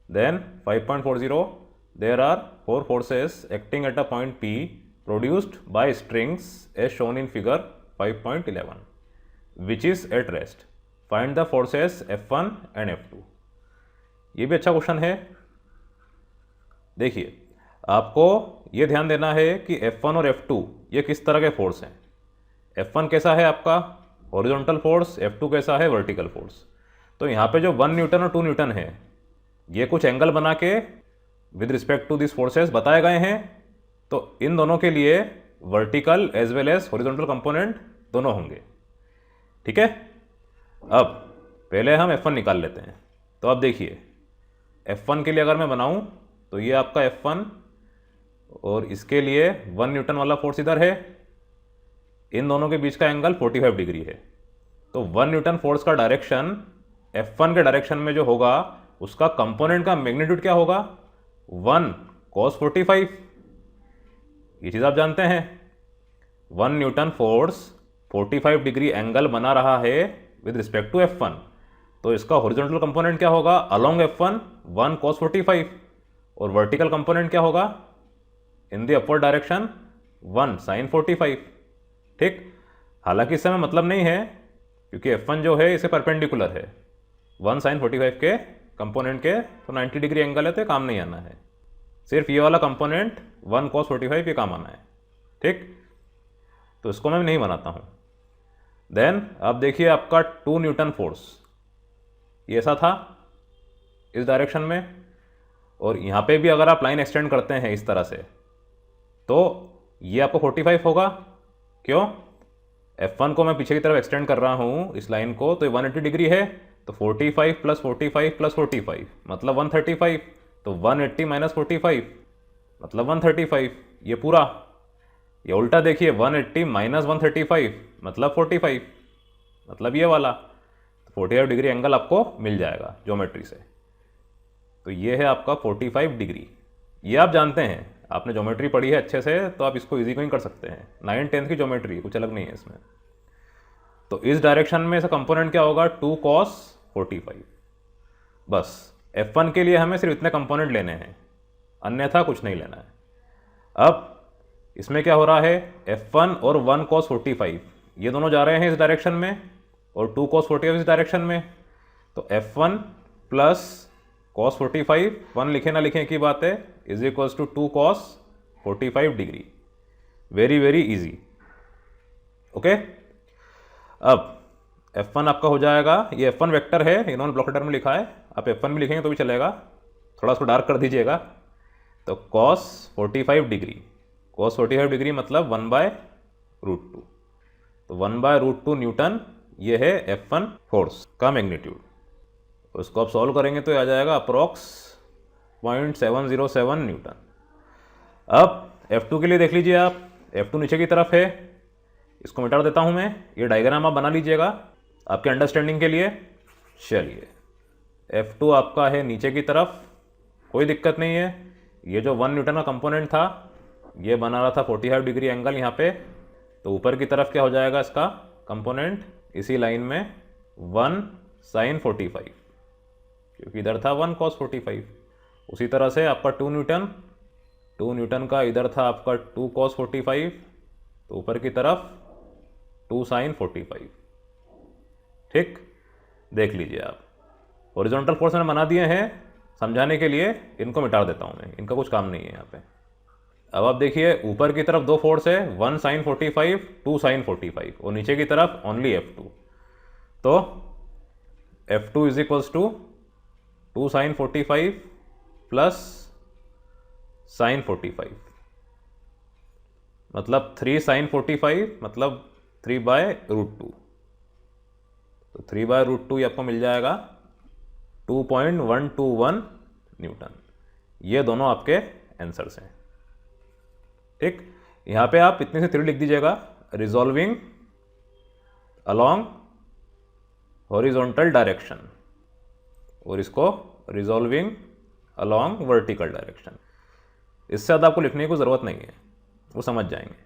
Then 5.40, there are 4 forces acting at a point P produced by strings as shown in figure 5.11, which is at rest. Find the forces F1 and F2. ये भी अच्छा question है। देखिए, आपको ये ध्यान देना है कि F1 और F2 ये किस तरह के फोर्स हैं। F1 कैसा है आपका हॉरिजॉन्टल फोर्स, F2 कैसा है वर्टिकल फोर्स। तो यहाँ पे जो 1 न्यूटन और 2 न्यूटन है, ये कुछ एंगल बना के with respect to this forces बताए गए हैं। तो इन दोनों के लिए vertical as well as horizontal component दोनों होंगे। ठीक है, अब पहले हम F1 निकाल लेते हैं। तो अब देखिए, F1 के लिए अगर मैं बनाऊं तो ये आपका F1 और इसके लिए 1 न्यूटन वाला फोर्स इधर है। इन दोनों के बीच का एंगल 45 डिग्री है। तो 1 न्यूटन फोर्स का डायरेक्शन F1 के डायरेक्शन में जो होगा उसका कंपोनेंट का मैग्नीट्यूड क्या होगा, 1 cos 45। ये चीज़ आप जानते हैं, 1 न्यूटन फोर्स 45 डिग्री एंगल बना रहा है विद रिस्पेक्ट टू F1। तो इसका हॉरिजॉन्टल कंपोनेंट क्या होगा अलोंग F1, 1 cos 45। और वर्टिकल कंपोनेंट क्या होगा in the upward direction, 1 sin 45। ठीक, हालांकि इससे हमें मतलब नहीं है क्योंकि F1 जो है इसे परपेंडिकुलर है 1 sin 45 के कंपोनेंट के, तो 90 डिग्री एंगल है तो काम नहीं आना है। सिर्फ ये वाला कंपोनेंट 1 cos 45 ये काम आना है। ठीक, तो इसको मैं नहीं बनाता हूँ। देन अब देखिए आपका 2 न्यूटन फोर्स ये ऐसा था इस डायरेक्शन में, और यहाँ पे भी अगर आप लाइन एक्सटेंड करते हैं इस तरह से तो ये आपको 45 होगा। क्यों, F1 को मैं पीछे की तरफ एक्सटेंड कर रहा हूँ इस लाइन को, तो ये 180 डिग्री है। तो 45 प्लस 45 प्लस 45 मतलब 135। तो 180 माइनस 45 मतलब 135। ये पूरा, ये उल्टा देखिए, 180 माइनस 135 मतलब 45, मतलब ये वाला। तो 45 डिग्री एंगल आपको मिल जाएगा ज्योमेट्री से। तो ये है आपका 45 डिग्री। ये आप जानते हैं, आपने ज्योमेट्री पढ़ी है अच्छे से, तो आप इसको इजी को ही कर सकते हैं। 9th 10th की ज्योमेट्री, कुछ अलग नहीं है इसमें। तो इस डायरेक्शन में इसका कंपोनेंट क्या होगा 2 cos 45। बस F1 के लिए हमें सिर्फ इतने कंपोनेंट लेने हैं, अन्यथा कुछ नहीं लेना है। अब इसमें क्या हो रहा है, F1 और 1 cos 45 ये दोनों जा रहे हैं इस डायरेक्शन में, और 2 cos 45 इस डायरेक्शन में। तो F1 प्लस cos 45, 1 लिखे ना लिखें की बात है, is equals to 2 cos 45 degree. Very very easy. Okay, अब F1 आपका हो जाएगा, ये F1 वेक्टर है, इन्होंने ब्लॉक लेटर में लिखा है, आप F1 भी लिखेंगे तो भी चलेगा, थोड़ा उसको डार्क कर दीजिएगा। तो cos 45 डिग्री, cos 45 डिग्री मतलब 1/√2। तो 1/√2 न्यूटन ये है F1 फोर्स का मैग्नीट्यूड। उसको आप सॉल्व करेंगे तो आ जाएगा अप्रॉक्स 0.707 न्यूटन। अब F2 के लिए देख लीजिए आप, F2 नीचे की तरफ है, इसको मिटा देता हूं मैं। ये डायग्राम आप बना लीजिएगा आपके अंडरस्टैंडिंग के लिए। चलिए, F2 आपका है नीचे की तरफ, कोई दिक्कत नहीं है। ये जो 1 न्यूटन का कंपोनेंट था ये बना रहा था 45 डिग्री एंगल यहाँ पे, तो ऊपर की तरफ क्या हो जाएगा इसका कंपोनेंट इसी लाइन में 1 sin 45, क्योंकि इधर था 1 cos 45। उसी तरह से आपका 2 न्यूटन का इधर था आपका 2 cos 45, तो ऊपर की तरफ 2 sin 45। ठीक, देख लीजिए आप, हॉरिजॉन्टल फोर्स मैंने बना दिए हैं समझाने के लिए, इनको मिटा देता हूं मैं, इनका कुछ काम नहीं है यहाँ पे। अब आप देखिए ऊपर की तरफ 2 फोर्स है, 1 sin 45, 2 sin 45, और नीचे की तरफ ओनली F2। तो F2 is equals to 2 sin 45 plus sin 45 मतलब 3 sin 45 मतलब 3/√2। तो 3/√2 ये आपको मिल जाएगा 2.121 न्यूटन। ये दोनों आपके आंसर्स हैं। ठीक, यहाँ पे आप इतनी सी थ्योरी लिख दीजिएगा, रिजॉल्विंग अलोंग हॉरिजॉन्टल डायरेक्शन, और इसको रिजॉल्विंग अलोंग वर्टिकल डायरेक्शन। इससे ज़्यादा आपको लिखने की कोई ज़रूरत नहीं है, वो समझ जाएंगे।